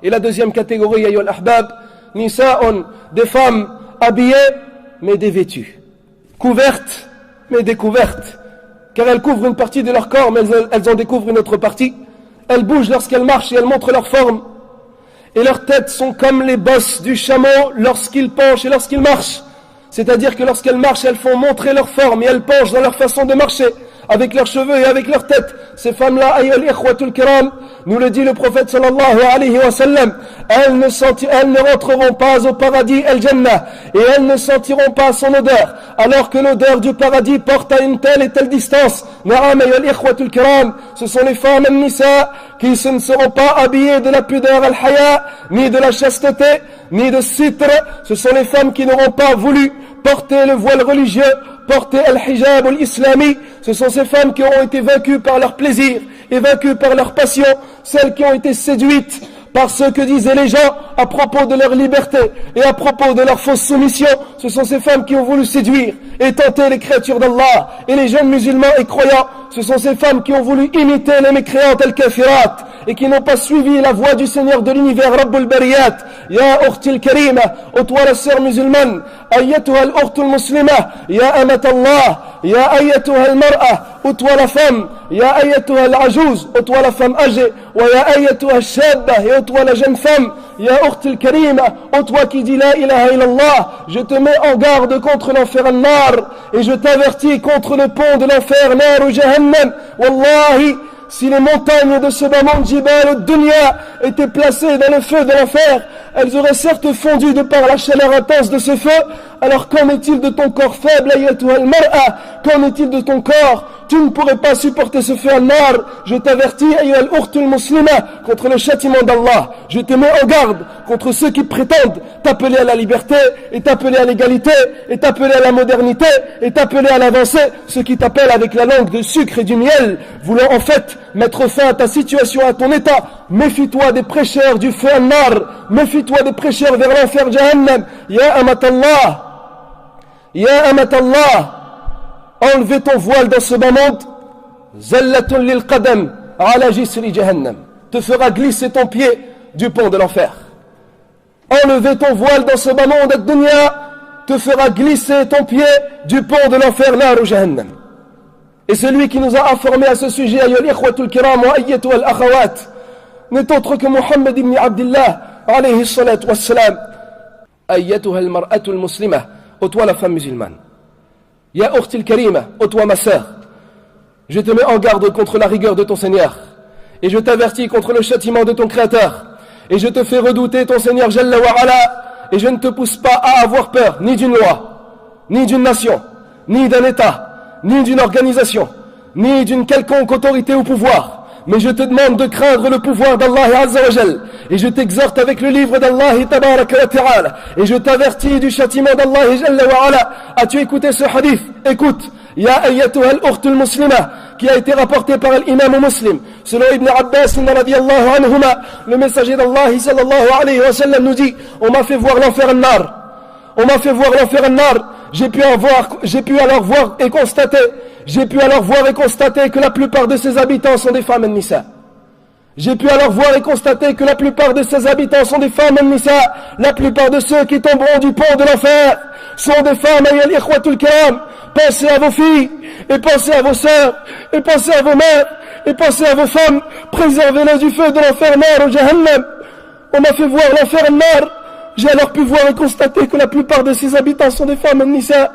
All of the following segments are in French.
Et la deuxième catégorie, ayyuhal ahbab, nisa'un, des femmes habillées mais dévêtues, couvertes mais découvertes, car elles couvrent une partie de leur corps mais elles en découvrent une autre partie. Elles bougent lorsqu'elles marchent et elles montrent leur forme, et leurs têtes sont comme les bosses du chameau lorsqu'ils penchent et lorsqu'ils marchent. C'est-à-dire que lorsqu'elles marchent, elles font montrer leur forme et elles penchent dans leur façon de marcher, avec leurs cheveux et avec leur tête. Ces femmes-là, ayyuhal ikhwatul kiram, nous le dit le prophète sallallahu alayhi wa sallam, elles ne rentreront pas au paradis, al-jannah, et elles ne sentiront pas son odeur, alors que l'odeur du paradis porte à une telle et telle distance. Na'am ayyuhal ikhwatul kiram, ce sont les femmes an-nisa qui ne seront pas habillées de la pudeur al-haya, ni de la chasteté, ni de sitr. Ce sont les femmes qui n'auront pas voulu porter le voile religieux, porter al-hijab al-islami. Ce sont ces femmes qui auront été vaincues par leur plaisir et vaincues par leur passion, celles qui ont été séduites par ce que disaient les gens à propos de leur liberté et à propos de leur fausse soumission. Ce sont ces femmes qui ont voulu séduire et tenter les créatures d'Allah et les jeunes musulmans et croyants. Ce sont ces femmes qui ont voulu imiter les mécréantes al-kafirat et qui n'ont pas suivi la voie du Seigneur de l'univers, Rabbul Bariyat. Ya ukhtil karima, ô toi la sœur musulmane, ayyatuha al-ukhtul muslima, ya amat Allah, ya ayyatuha al-mar'a, ô toi la femme, ya ayyatuha al-ajouz, ô toi la femme âgée, wa ya ayyatuha al-shabba, et ô toi la jeune femme, ya ukhtil karima, ô toi qui dis la ilaha illallah, je te mets en garde contre l'enfer al-nar, et je t'avertis contre le pont de l'enfer, nar ou jahannam. Wallahi, si les montagnes de ce bas monde Jibal al-Dunya étaient placées dans le feu de l'enfer, elles auraient certes fondu de par la chaleur intense de ce feu. Alors qu'en est-il de ton corps faible, ayyatuha al-mar'a? Qu'en est-il de ton corps? Tu ne pourrais pas supporter ce feu al-nar. Je t'avertis, ayyuhal ukhtul muslima, contre le châtiment d'Allah. Je te mets en garde contre ceux qui prétendent t'appeler à la liberté, et t'appeler à l'égalité, et t'appeler à la modernité, et t'appeler à l'avancée. Ceux qui t'appellent avec la langue de sucre et du miel, voulant en fait mettre fin à ta situation, à ton état. Méfie-toi des prêcheurs du feu al-nar. Méfie-toi des prêcheurs vers l'enfer jahannam. Ya amatallah, ya amatallah, enlevez ton voile dans ce bas monde, zallatun lil qadam ala jisri jahannam, te fera glisser ton pied du pont de l'enfer. Enlever ton voile dans ce bas monde ad-dunya te fera glisser ton pied du pont de l'enfer, nar ou jahannam. Et celui qui nous a informé à ce sujet, ayyuhal ikhwatul kiram wa ayyatuha al-akhawat, n'est autre que Muhammad ibn Abdullah alayhi salatu wassalam. Ayyatuha al-mar'atu al-muslima, ô toi la femme musulmane, ya ukhtil karima, ô toi ma sœur, je te mets en garde contre la rigueur de ton Seigneur, et je t'avertis contre le châtiment de ton Créateur, et je te fais redouter ton Seigneur Jalla wa Ala, et je ne te pousse pas à avoir peur ni d'une loi, ni d'une nation, ni d'un État, ni d'une organisation, ni d'une quelconque autorité ou pouvoir. Mais je te demande de craindre le pouvoir d'Allah Azza wa Jal. Et je t'exhorte avec le livre d'Allah Tabaraka wa Ta'ala. Et je t'avertis du châtiment d'Allah Jalla wa Ala. As-tu écouté ce hadith? Écoute. Ya ayyatuha al-ukhtul muslima, qui a été rapporté par l'imam Muslim. Selon Ibn Abbas radiyallahu anhuma, le messager d'Allah sallallahu alayhi wa sallam nous dit: on m'a fait voir l'enfer al-nar. On m'a fait voir l'enfer al-nar. J'ai pu alors voir et constater que la plupart de ses habitants sont des femmes an-nisa. J'ai pu alors voir et constater que la plupart de ses habitants sont des femmes an-nisa. La plupart de ceux qui tomberont du pont de l'enfer sont des femmes, ayyuhal ikhwatul kiram. Pensez à vos filles, et pensez à vos sœurs, et pensez à vos mères, et pensez à vos femmes. Préservez-les du feu de l'enfer nar ou jahannam. On m'a fait voir l'enfer nar. J'ai alors pu voir et constater que la plupart de ses habitants sont des femmes an-nisa.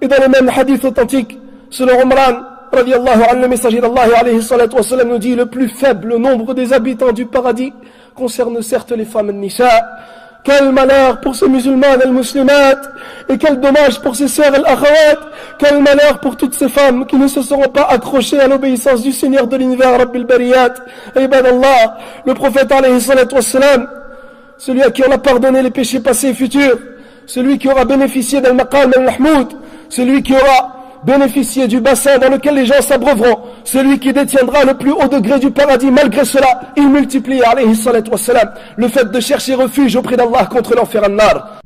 Et dans le même hadith authentique, selon Umran radiyallahu anhu, le messager d'Allah alayhi salatu wa sallam nous dit: le plus faible nombre des habitants du paradis concerne certes les femmes an-nisa. Quel malheur pour ces musulmanes al-muslimat, et quel dommage pour ces sœurs al-akhawat. Quel malheur pour toutes ces femmes qui ne se seront pas accrochées à l'obéissance du Seigneur de l'univers, Rabbil Bariyat. Ibadallah, le prophète alayhi salatu wa sallam, celui à qui on a pardonné les péchés passés et futurs, celui qui aura bénéficié d'al-maqam al-mahmoud, celui qui aura bénéficié du bassin dans lequel les gens s'abreuveront, celui qui détiendra le plus haut degré du paradis. Malgré cela, il multiplie alayhi salatu wassalam le fait de chercher refuge auprès d'Allah contre l'enfer an-nar.